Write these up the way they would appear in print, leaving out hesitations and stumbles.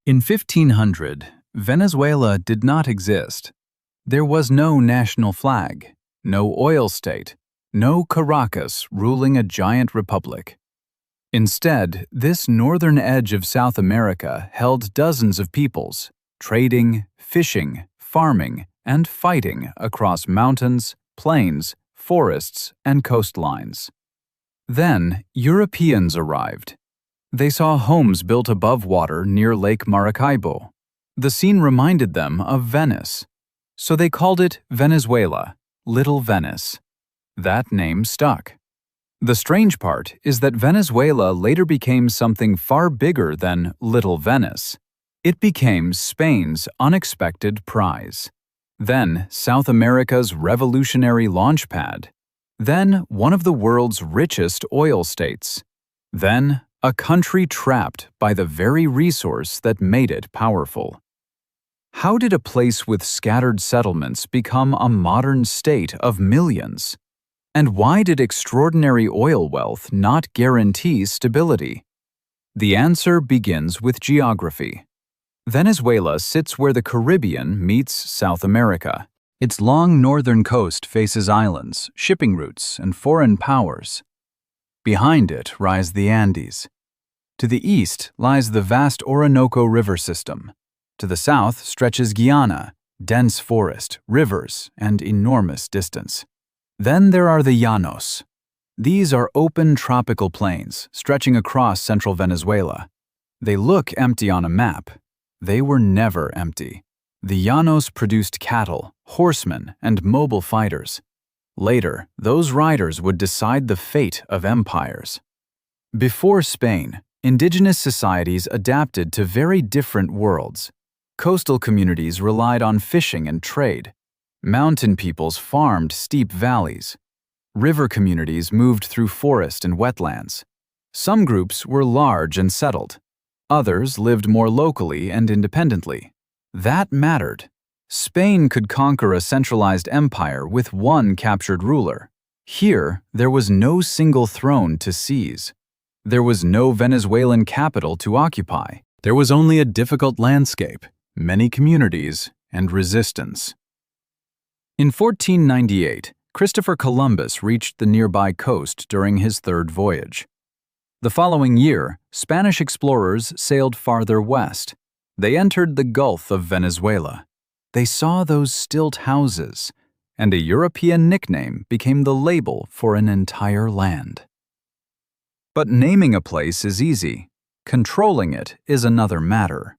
In 1500, Venezuela did not exist. There was no national flag, no oil state, no Caracas ruling a giant republic. Instead, this northern edge of South America held dozens of peoples, trading, fishing, farming, and fighting across mountains, plains, forests, and coastlines. Then, Europeans arrived. They saw homes built above water near Lake Maracaibo. The scene reminded them of Venice, so they called it Venezuela, Little Venice. That name stuck. The strange part is that Venezuela later became something far bigger than Little Venice. It became Spain's unexpected prize. Then South America's revolutionary launchpad. Then one of the world's richest oil states. Then a country trapped by the very resource that made it powerful. How did a place with scattered settlements become a modern state of millions? And why did extraordinary oil wealth not guarantee stability? The answer begins with geography. Venezuela sits where the Caribbean meets South America. Its long northern coast faces islands, shipping routes, and foreign powers. Behind it rise the Andes. To the east lies the vast Orinoco River system. To the south stretches Guyana, dense forest, rivers, and enormous distance. Then there are the llanos. These are open tropical plains stretching across central Venezuela. They look empty on a map. They were never empty. The llanos produced cattle, horsemen, and mobile fighters. Later, those riders would decide the fate of empires. Before Spain, indigenous societies adapted to very different worlds. Coastal communities relied on fishing and trade. Mountain peoples farmed steep valleys. River communities moved through forest and wetlands. Some groups were large and settled. Others lived more locally and independently. That mattered. Spain could conquer a centralized empire with one captured ruler. Here, there was no single throne to seize. There was no Venezuelan capital to occupy. There was only a difficult landscape, many communities, and resistance. In 1498, Christopher Columbus reached the nearby coast during his third voyage. The following year, Spanish explorers sailed farther west. They entered the Gulf of Venezuela. They saw those stilt houses, and a European nickname became the label for an entire land. But naming a place is easy. Controlling it is another matter.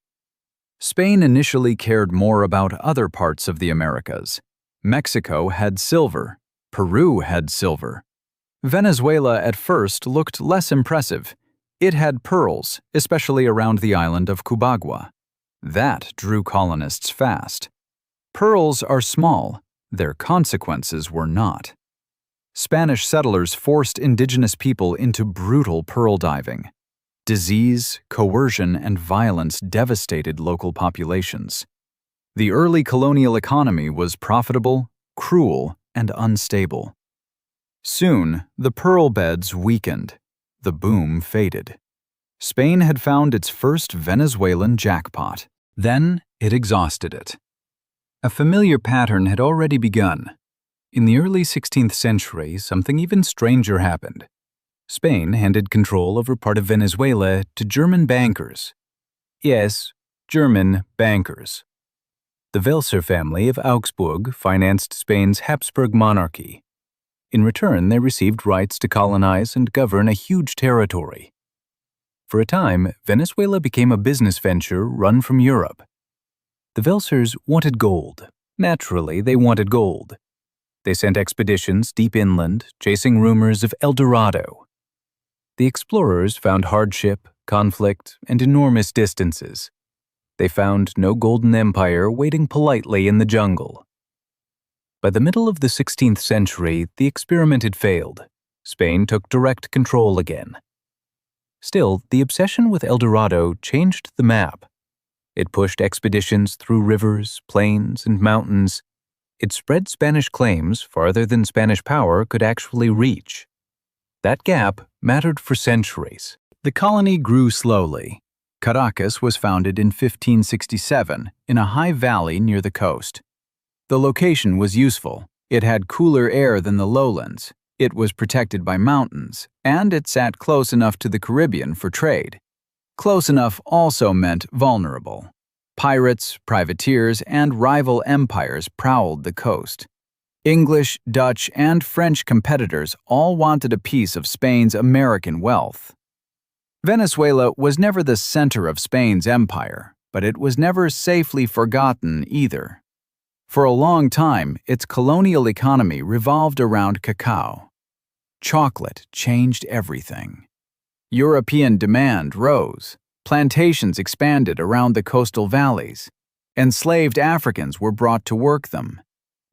Spain initially cared more about other parts of the Americas. Mexico had silver. Peru had silver. Venezuela at first looked less impressive. It had pearls, especially around the island of Cubagua. That drew colonists fast. Pearls are small. Their consequences were not. Spanish settlers forced indigenous people into brutal pearl diving. Disease, coercion, and violence devastated local populations. The early colonial economy was profitable, cruel, and unstable. Soon, the pearl beds weakened. The boom faded. Spain had found its first Venezuelan jackpot. Then, it exhausted it. A familiar pattern had already begun. In the early 16th century, something even stranger happened. Spain handed control over part of Venezuela to German bankers. Yes, German bankers. The Welser family of Augsburg financed Spain's Habsburg monarchy. In return, they received rights to colonize and govern a huge territory. For a time, Venezuela became a business venture run from Europe. The Welsers wanted gold. Naturally, they wanted gold. They sent expeditions deep inland, chasing rumors of El Dorado. The explorers found hardship, conflict, and enormous distances. They found no golden empire waiting politely in the jungle. By the middle of the 16th century, the experiment had failed. Spain took direct control again. Still, the obsession with El Dorado changed the map. It pushed expeditions through rivers, plains, and mountains. It spread Spanish claims farther than Spanish power could actually reach. That gap mattered for centuries. The colony grew slowly. Caracas was founded in 1567 in a high valley near the coast. The location was useful. It had cooler air than the lowlands. It was protected by mountains, and it sat close enough to the Caribbean for trade. Close enough also meant vulnerable. Pirates, privateers, and rival empires prowled the coast. English, Dutch, and French competitors all wanted a piece of Spain's American wealth. Venezuela was never the center of Spain's empire, but it was never safely forgotten either. For a long time, its colonial economy revolved around cacao. Chocolate changed everything. European demand rose. Plantations expanded around the coastal valleys. Enslaved Africans were brought to work them.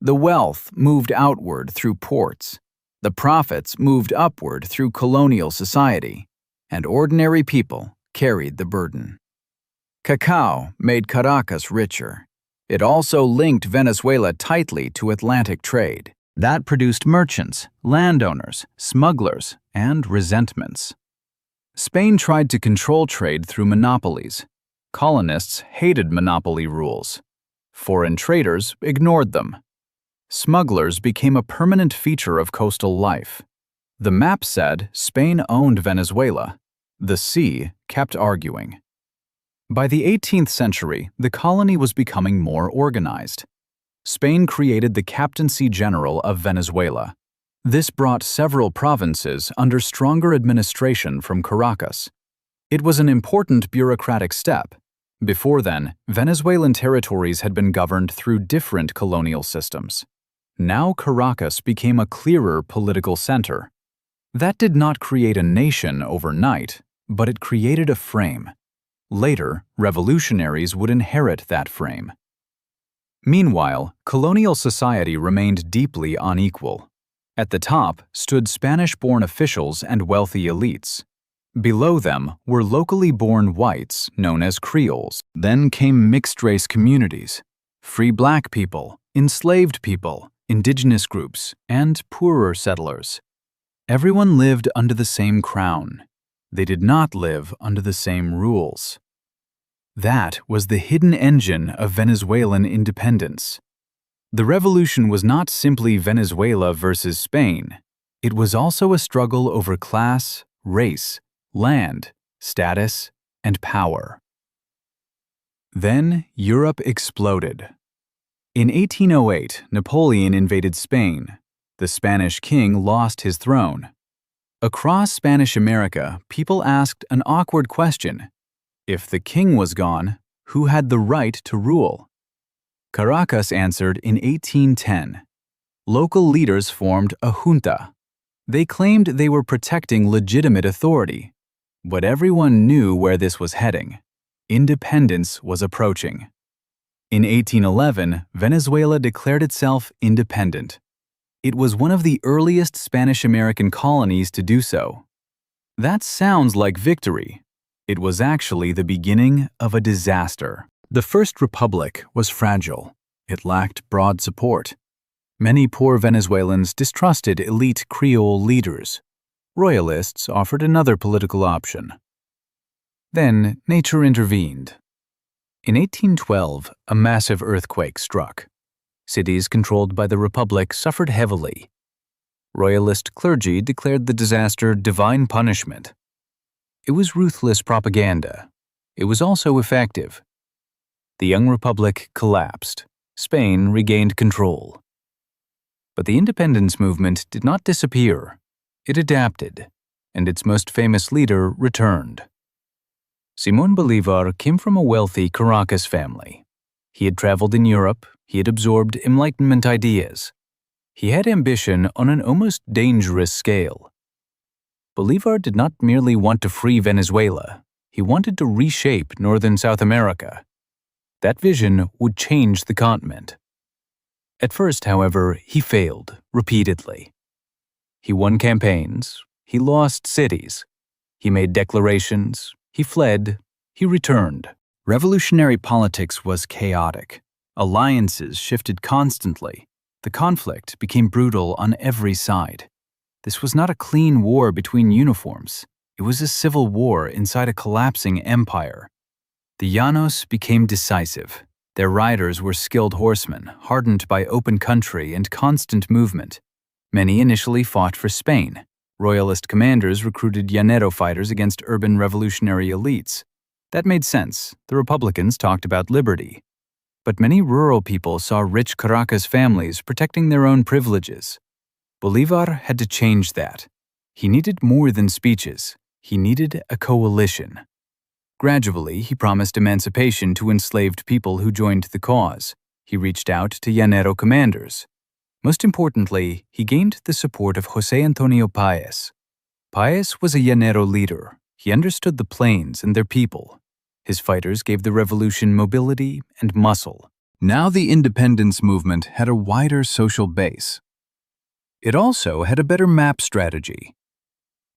The wealth moved outward through ports. The profits moved upward through colonial society. And ordinary people carried the burden. Cacao made Caracas richer. It also linked Venezuela tightly to Atlantic trade. That produced merchants, landowners, smugglers, and resentments. Spain tried to control trade through monopolies. Colonists hated monopoly rules. Foreign traders ignored them. Smugglers became a permanent feature of coastal life. The map said Spain owned Venezuela. The sea kept arguing. By the 18th century, the colony was becoming more organized. Spain created the Captaincy General of Venezuela. This brought several provinces under stronger administration from Caracas. It was an important bureaucratic step. Before then, Venezuelan territories had been governed through different colonial systems. Now Caracas became a clearer political center. That did not create a nation overnight, but it created a frame. Later, revolutionaries would inherit that frame. Meanwhile, colonial society remained deeply unequal. At the top stood Spanish-born officials and wealthy elites. Below them were locally born whites known as Creoles. Then came mixed-race communities, free black people, enslaved people, indigenous groups, and poorer settlers. Everyone lived under the same crown. They did not live under the same rules. That was the hidden engine of Venezuelan independence. The revolution was not simply Venezuela versus Spain. It was also a struggle over class, race, land, status, and power. Then Europe exploded. In 1808, Napoleon invaded Spain. The Spanish king lost his throne. Across Spanish America, people asked an awkward question. If the king was gone, who had the right to rule? Caracas answered in 1810. Local leaders formed a junta. They claimed they were protecting legitimate authority. But everyone knew where this was heading. Independence was approaching. In 1811, Venezuela declared itself independent. It was one of the earliest Spanish-American colonies to do so. That sounds like victory. It was actually the beginning of a disaster. The First Republic was fragile. It lacked broad support. Many poor Venezuelans distrusted elite Creole leaders. Royalists offered another political option. Then nature intervened. In 1812, a massive earthquake struck. Cities controlled by the Republic suffered heavily. Royalist clergy declared the disaster divine punishment. It was ruthless propaganda. It was also effective. The young Republic collapsed. Spain regained control. But the independence movement did not disappear. It adapted, and its most famous leader returned. Simón Bolívar came from a wealthy Caracas family. He had traveled in Europe. He had absorbed Enlightenment ideas. He had ambition on an almost dangerous scale. Bolívar did not merely want to free Venezuela. He wanted to reshape northern South America. That vision would change the continent. At first, however, he failed repeatedly. He won campaigns. He lost cities. He made declarations. He fled. He returned. Revolutionary politics was chaotic. Alliances shifted constantly. The conflict became brutal on every side. This was not a clean war between uniforms. It was a civil war inside a collapsing empire. The Llanos became decisive. Their riders were skilled horsemen, hardened by open country and constant movement. Many initially fought for Spain. Royalist commanders recruited llanero fighters against urban revolutionary elites. That made sense. The Republicans talked about liberty. But many rural people saw rich Caracas families protecting their own privileges. Bolívar had to change that. He needed more than speeches. He needed a coalition. Gradually, he promised emancipation to enslaved people who joined the cause. He reached out to llanero commanders. Most importantly, he gained the support of José Antonio Páez. Páez was a llanero leader. He understood the plains and their people. His fighters gave the revolution mobility and muscle. Now the independence movement had a wider social base. It also had a better map strategy.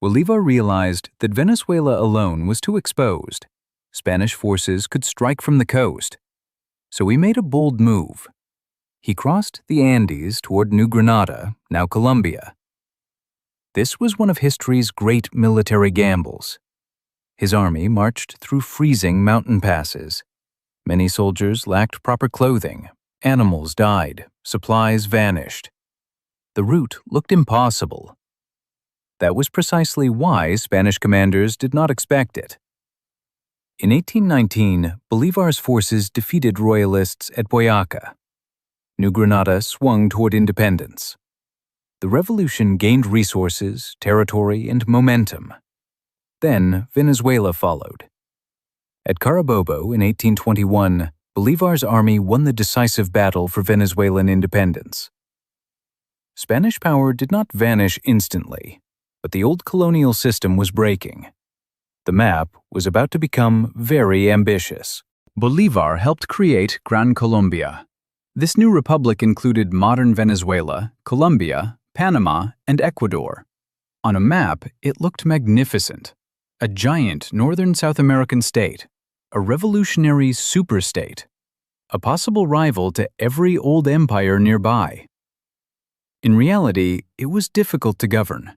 Bolívar realized that Venezuela alone was too exposed. Spanish forces could strike from the coast. So he made a bold move. He crossed the Andes toward New Granada, now Colombia. This was one of history's great military gambles. His army marched through freezing mountain passes. Many soldiers lacked proper clothing. Animals died. Supplies vanished. The route looked impossible. That was precisely why Spanish commanders did not expect it. In 1819, Bolívar's forces defeated royalists at Boyacá. New Granada swung toward independence. The revolution gained resources, territory, and momentum. Then Venezuela followed. At Carabobo in 1821, Bolívar's army won the decisive battle for Venezuelan independence. Spanish power did not vanish instantly, but the old colonial system was breaking. The map was about to become very ambitious. Bolívar helped create Gran Colombia. This new republic included modern Venezuela, Colombia, Panama, and Ecuador. On a map, it looked magnificent. A giant northern South American state, a revolutionary superstate, a possible rival to every old empire nearby. In reality, it was difficult to govern.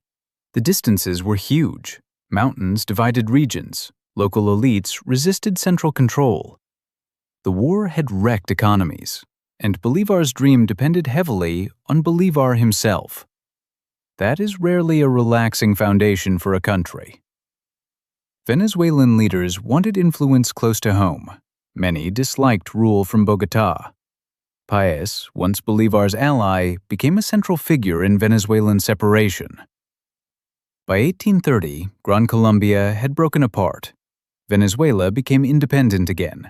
The distances were huge. Mountains divided regions. Local elites resisted central control. The war had wrecked economies, and Bolívar's dream depended heavily on Bolívar himself. That is rarely a relaxing foundation for a country. Venezuelan leaders wanted influence close to home. Many disliked rule from Bogotá. Páez, once Bolívar's ally, became a central figure in Venezuelan separation. By 1830, Gran Colombia had broken apart. Venezuela became independent again.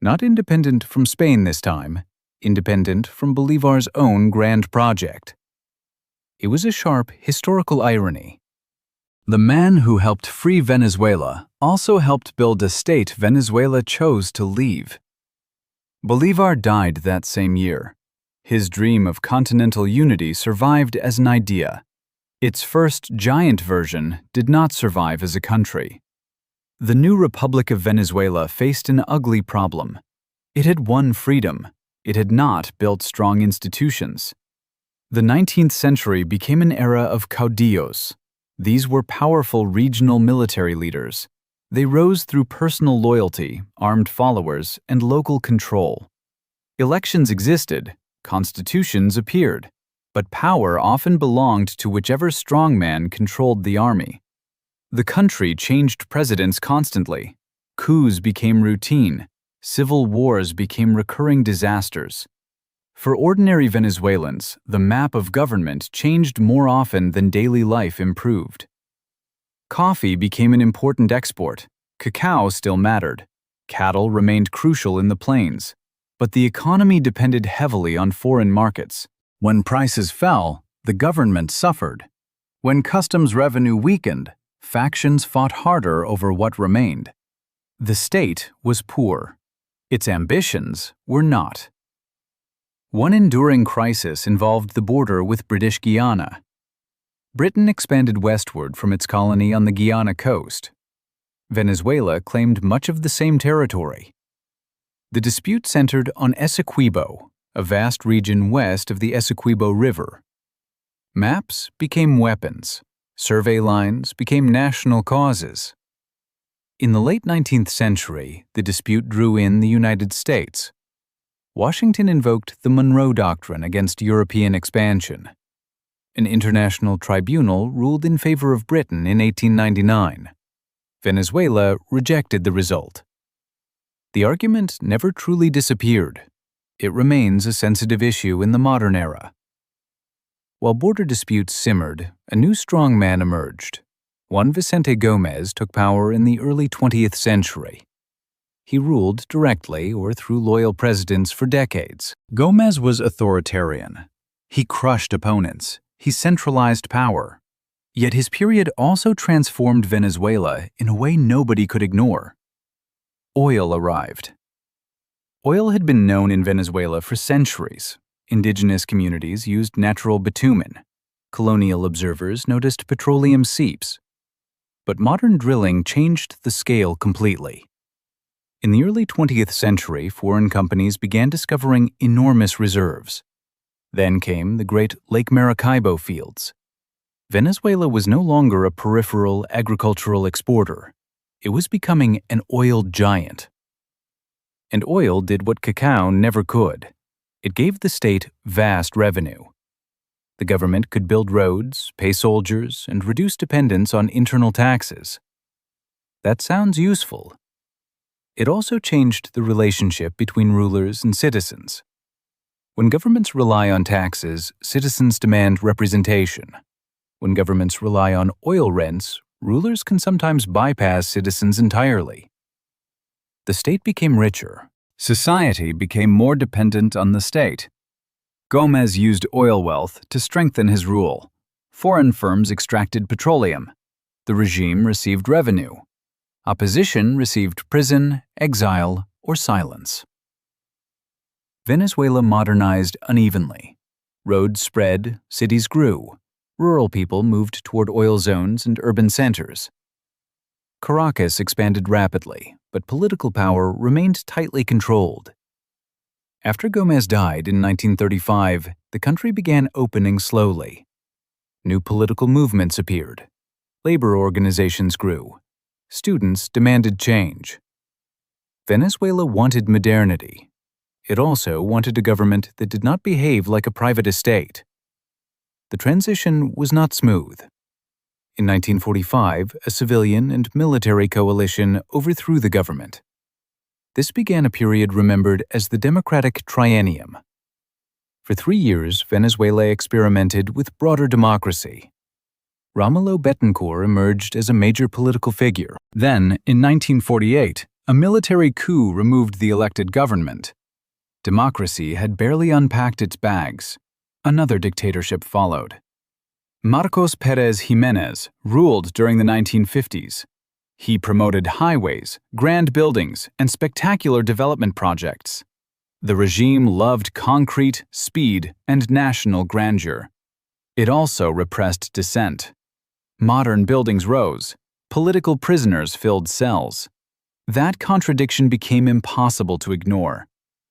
Not independent from Spain this time, independent from Bolívar's own grand project. It was a sharp historical irony. The man who helped free Venezuela also helped build a state Venezuela chose to leave. Bolívar died that same year. His dream of continental unity survived as an idea. Its first giant version did not survive as a country. The new Republic of Venezuela faced an ugly problem. It had won freedom. It had not built strong institutions. The 19th century became an era of caudillos. These were powerful regional military leaders. They rose through personal loyalty, armed followers, and local control. Elections existed, constitutions appeared, but power often belonged to whichever strongman controlled the army. The country changed presidents constantly. Coups became routine. Civil wars became recurring disasters. For ordinary Venezuelans, the map of government changed more often than daily life improved. Coffee became an important export. Cacao still mattered. Cattle remained crucial in the plains. But the economy depended heavily on foreign markets. When prices fell, the government suffered. When customs revenue weakened, factions fought harder over what remained. The state was poor. Its ambitions were not. One enduring crisis involved the border with British Guiana. Britain expanded westward from its colony on the Guiana coast. Venezuela claimed much of the same territory. The dispute centered on Essequibo, a vast region west of the Essequibo River. Maps became weapons. Survey lines became national causes. In the late 19th century, the dispute drew in the United States. Washington invoked the Monroe Doctrine against European expansion. An international tribunal ruled in favor of Britain in 1899. Venezuela rejected the result. The argument never truly disappeared. It remains a sensitive issue in the modern era. While border disputes simmered, a new strongman emerged. Juan Vicente Gómez took power in the early 20th century. He ruled directly or through loyal presidents for decades. Gómez was authoritarian. He crushed opponents. He centralized power. Yet his period also transformed Venezuela in a way nobody could ignore. Oil arrived. Oil had been known in Venezuela for centuries. Indigenous communities used natural bitumen. Colonial observers noticed petroleum seeps. But modern drilling changed the scale completely. In the early 20th century, foreign companies began discovering enormous reserves. Then came the great Lake Maracaibo fields. Venezuela was no longer a peripheral agricultural exporter. It was becoming an oil giant. And oil did what cacao never could. It gave the state vast revenue. The government could build roads, pay soldiers, and reduce dependence on internal taxes. That sounds useful. It also changed the relationship between rulers and citizens. When governments rely on taxes, citizens demand representation. When governments rely on oil rents, rulers can sometimes bypass citizens entirely. The state became richer. Society became more dependent on the state. Gómez used oil wealth to strengthen his rule. Foreign firms extracted petroleum. The regime received revenue. Opposition received prison, exile, or silence. Venezuela modernized unevenly. Roads spread, cities grew. Rural people moved toward oil zones and urban centers. Caracas expanded rapidly, but political power remained tightly controlled. After Gómez died in 1935, the country began opening slowly. New political movements appeared. Labor organizations grew. Students demanded change. Venezuela wanted modernity. It also wanted a government that did not behave like a private estate. The transition was not smooth. In 1945, a civilian and military coalition overthrew the government. This began a period remembered as the Democratic Triennium. For 3 years, Venezuela experimented with broader democracy. Romulo Betancourt emerged as a major political figure. Then, in 1948, a military coup removed the elected government. Democracy had barely unpacked its bags. Another dictatorship followed. Marcos Pérez Jiménez ruled during the 1950s. He promoted highways, grand buildings, and spectacular development projects. The regime loved concrete, speed, and national grandeur. It also repressed dissent. Modern buildings rose. Political prisoners filled cells. That contradiction became impossible to ignore.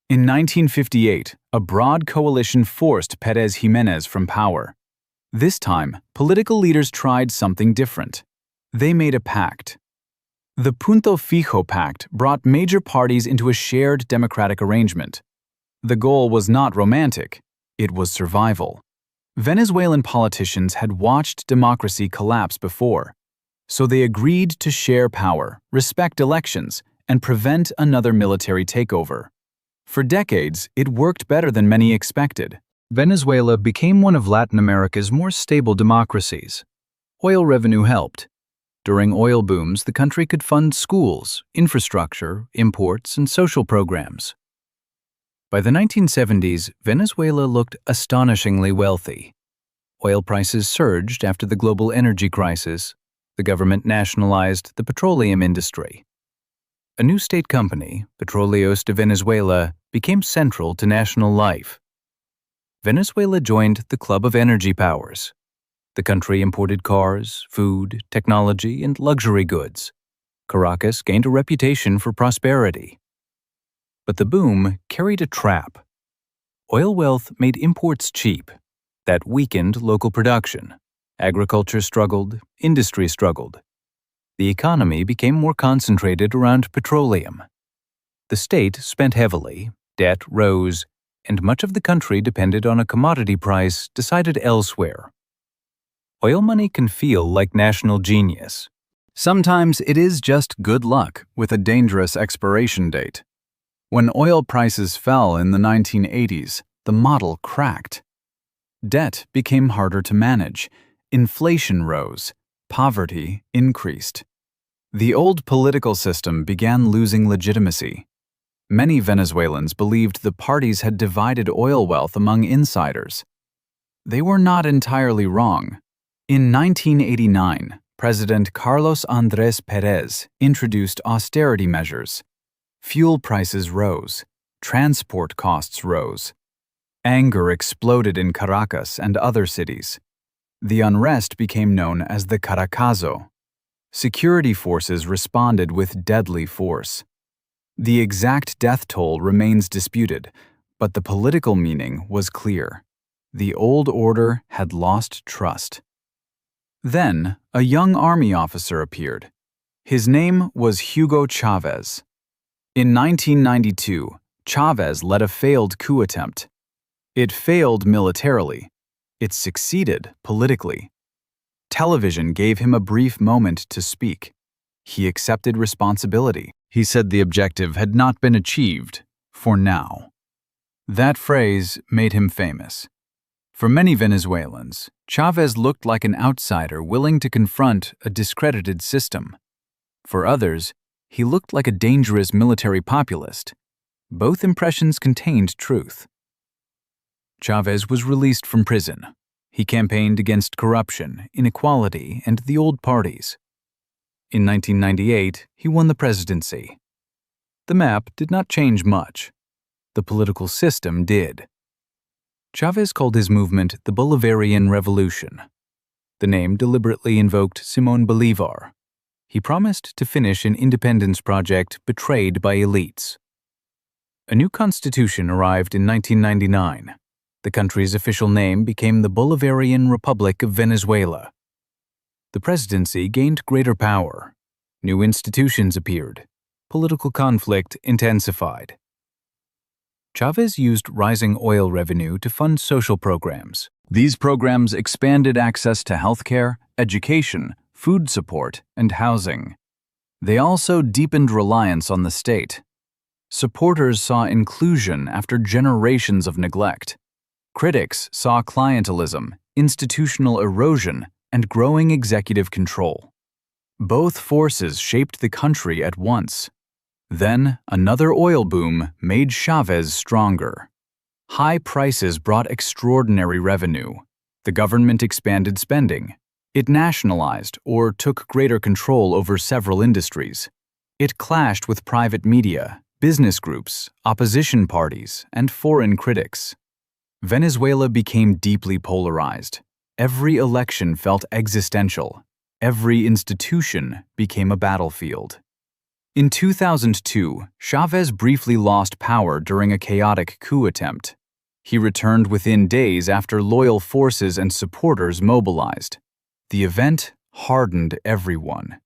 In 1958, a broad coalition forced Pérez Jiménez from power. This time, political leaders tried something different. They made a pact. The Punto Fijo Pact brought major parties into a shared democratic arrangement. The goal was not romantic, it was survival. Venezuelan politicians had watched democracy collapse before, so they agreed to share power, respect elections, and prevent another military takeover. For decades, it worked better than many expected. Venezuela became one of Latin America's more stable democracies. Oil revenue helped. During oil booms, the country could fund schools, infrastructure, imports, and social programs. By the 1970s, Venezuela looked astonishingly wealthy. Oil prices surged after the global energy crisis. The government nationalized the petroleum industry. A new state company, Petróleos de Venezuela, became central to national life. Venezuela joined the Club of Energy Powers. The country imported cars, food, technology, and luxury goods. Caracas gained a reputation for prosperity. But the boom carried a trap. Oil wealth made imports cheap. That weakened local production. Agriculture struggled, industry struggled. The economy became more concentrated around petroleum. The state spent heavily, debt rose, and much of the country depended on a commodity price decided elsewhere. Oil money can feel like national genius. Sometimes it is just good luck with a dangerous expiration date. When oil prices fell in the 1980s, the model cracked. Debt became harder to manage, inflation rose, poverty increased. The old political system began losing legitimacy. Many Venezuelans believed the parties had divided oil wealth among insiders. They were not entirely wrong. In 1989, President Carlos Andrés Pérez introduced austerity measures. Fuel prices rose, transport costs rose. Anger exploded in Caracas and other cities. The unrest became known as the Caracazo. Security forces responded with deadly force. The exact death toll remains disputed, but the political meaning was clear. The old order had lost trust. Then, a young army officer appeared. His name was Hugo Chavez. In 1992, Chavez led a failed coup attempt. It failed militarily. It succeeded politically. Television gave him a brief moment to speak. He accepted responsibility. He said the objective had not been achieved, for now. That phrase made him famous. For many Venezuelans, Chavez looked like an outsider willing to confront a discredited system. For others, he looked like a dangerous military populist. Both impressions contained truth. Chavez was released from prison. He campaigned against corruption, inequality, and the old parties. In 1998, he won the presidency. The map did not change much. The political system did. Chavez called his movement the Bolivarian Revolution. The name deliberately invoked Simón Bolívar. He promised to finish an independence project betrayed by elites. A new constitution arrived in 1999. The country's official name became the Bolivarian Republic of Venezuela. The presidency gained greater power. New institutions appeared. Political conflict intensified. Chavez used rising oil revenue to fund social programs. These programs expanded access to healthcare, education, food support, and housing. They also deepened reliance on the state. Supporters saw inclusion after generations of neglect. Critics saw clientelism, institutional erosion, and growing executive control. Both forces shaped the country at once. Then, another oil boom made Chavez stronger. High prices brought extraordinary revenue. The government expanded spending. It nationalized or took greater control over several industries. It clashed with private media, business groups, opposition parties, and foreign critics. Venezuela became deeply polarized. Every election felt existential. Every institution became a battlefield. In 2002, Chavez briefly lost power during a chaotic coup attempt. He returned within days after loyal forces and supporters mobilized. The event hardened everyone.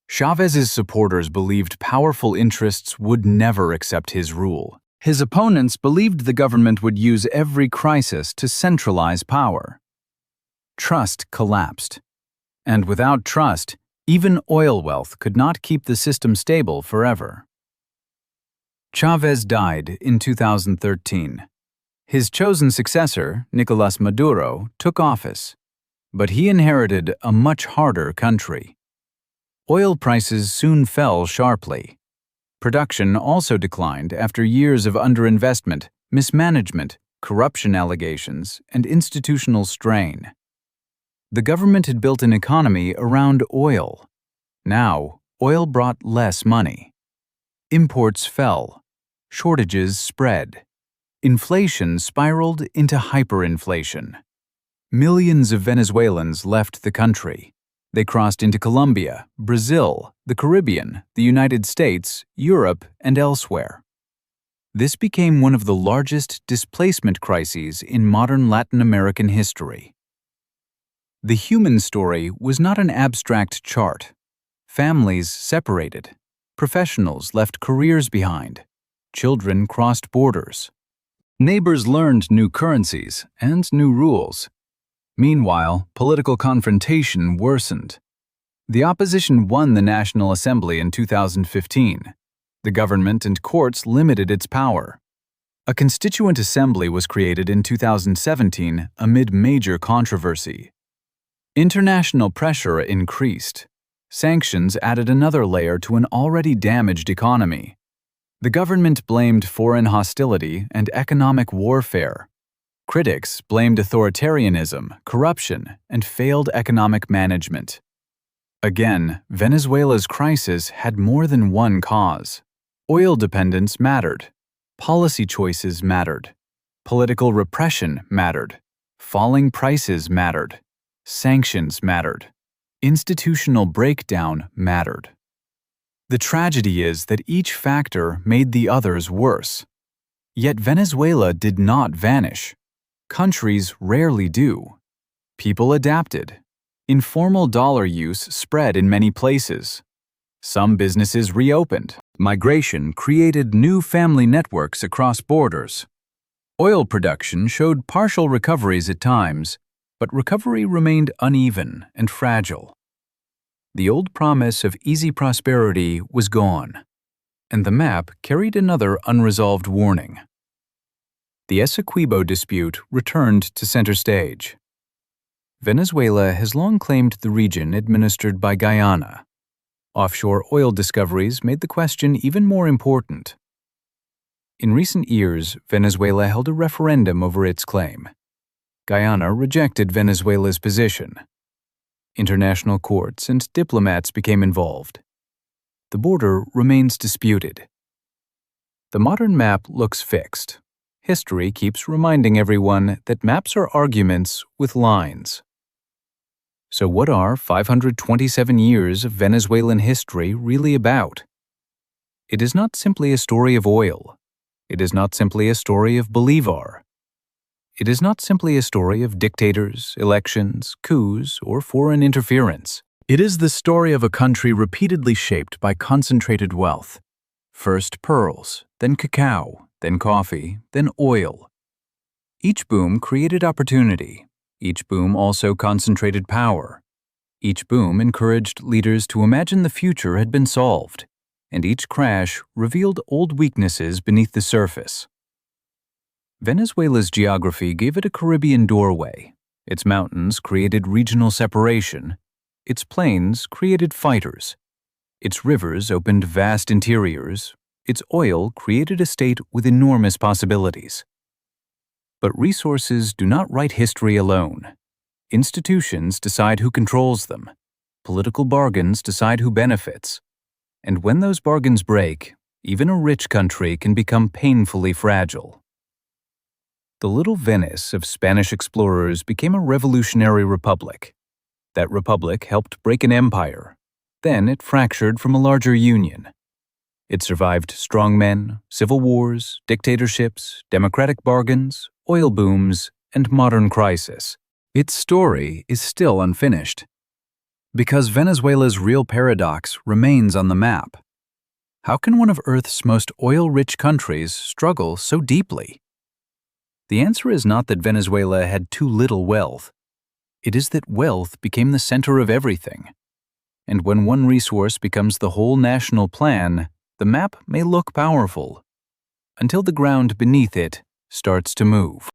Chavez's supporters believed powerful interests would never accept his rule. His opponents believed the government would use every crisis to centralize power. Trust collapsed. And without trust, even oil wealth could not keep the system stable forever. Chavez died in 2013. His chosen successor, Nicolás Maduro, took office, but he inherited a much harder country. Oil prices soon fell sharply. Production also declined after years of underinvestment, mismanagement, corruption allegations, and institutional strain. The government had built an economy around oil. Now, oil brought less money. Imports fell. Shortages spread. Inflation spiraled into hyperinflation. Millions of Venezuelans left the country. They crossed into Colombia, Brazil, the Caribbean, the United States, Europe, and elsewhere. This became one of the largest displacement crises in modern Latin American history. The human story was not an abstract chart. Families separated. Professionals left careers behind. Children crossed borders. Neighbors learned new currencies and new rules. Meanwhile, political confrontation worsened. The opposition won the National Assembly in 2015. The government and courts limited its power. A Constituent Assembly was created in 2017 amid major controversy. International pressure increased. Sanctions added another layer to an already damaged economy. The government blamed foreign hostility and economic warfare. Critics blamed authoritarianism, corruption, and failed economic management. Again, Venezuela's crisis had more than one cause. Oil dependence mattered. Policy choices mattered. Political repression mattered. Falling prices mattered. Sanctions mattered. Institutional breakdown mattered. The tragedy is that each factor made the others worse. Yet Venezuela did not vanish. Countries rarely do. People adapted. Informal dollar use spread in many places. Some businesses reopened. Migration created new family networks across borders. Oil production showed partial recoveries at times, but recovery remained uneven and fragile. The old promise of easy prosperity was gone, and the map carried another unresolved warning. The Essequibo dispute returned to center stage. Venezuela has long claimed the region administered by Guyana. Offshore oil discoveries made the question even more important. In recent years, Venezuela held a referendum over its claim. Guyana rejected Venezuela's position. International courts and diplomats became involved. The border remains disputed. The modern map looks fixed. History keeps reminding everyone that maps are arguments with lines. So what are 527 years of Venezuelan history really about? It is not simply a story of oil. It is not simply a story of Bolívar. It is not simply a story of dictators, elections, coups, or foreign interference. It is the story of a country repeatedly shaped by concentrated wealth. First pearls, then cacao, then coffee, then oil. Each boom created opportunity. Each boom also concentrated power. Each boom encouraged leaders to imagine the future had been solved, and each crash revealed old weaknesses beneath the surface. Venezuela's geography gave it a Caribbean doorway. Its mountains created regional separation. Its plains created fighters. Its rivers opened vast interiors. Its oil created a state with enormous possibilities. But resources do not write history alone. Institutions decide who controls them. Political bargains decide who benefits. And when those bargains break, even a rich country can become painfully fragile. The little Venice of Spanish explorers became a revolutionary republic. That republic helped break an empire. Then it fractured from a larger union. It survived strongmen, civil wars, dictatorships, democratic bargains, oil booms, and modern crisis. Its story is still unfinished. Because Venezuela's real paradox remains on the map. How can one of Earth's most oil-rich countries struggle so deeply? The answer is not that Venezuela had too little wealth. It is that wealth became the center of everything. And when one resource becomes the whole national plan, the map may look powerful, until the ground beneath it starts to move.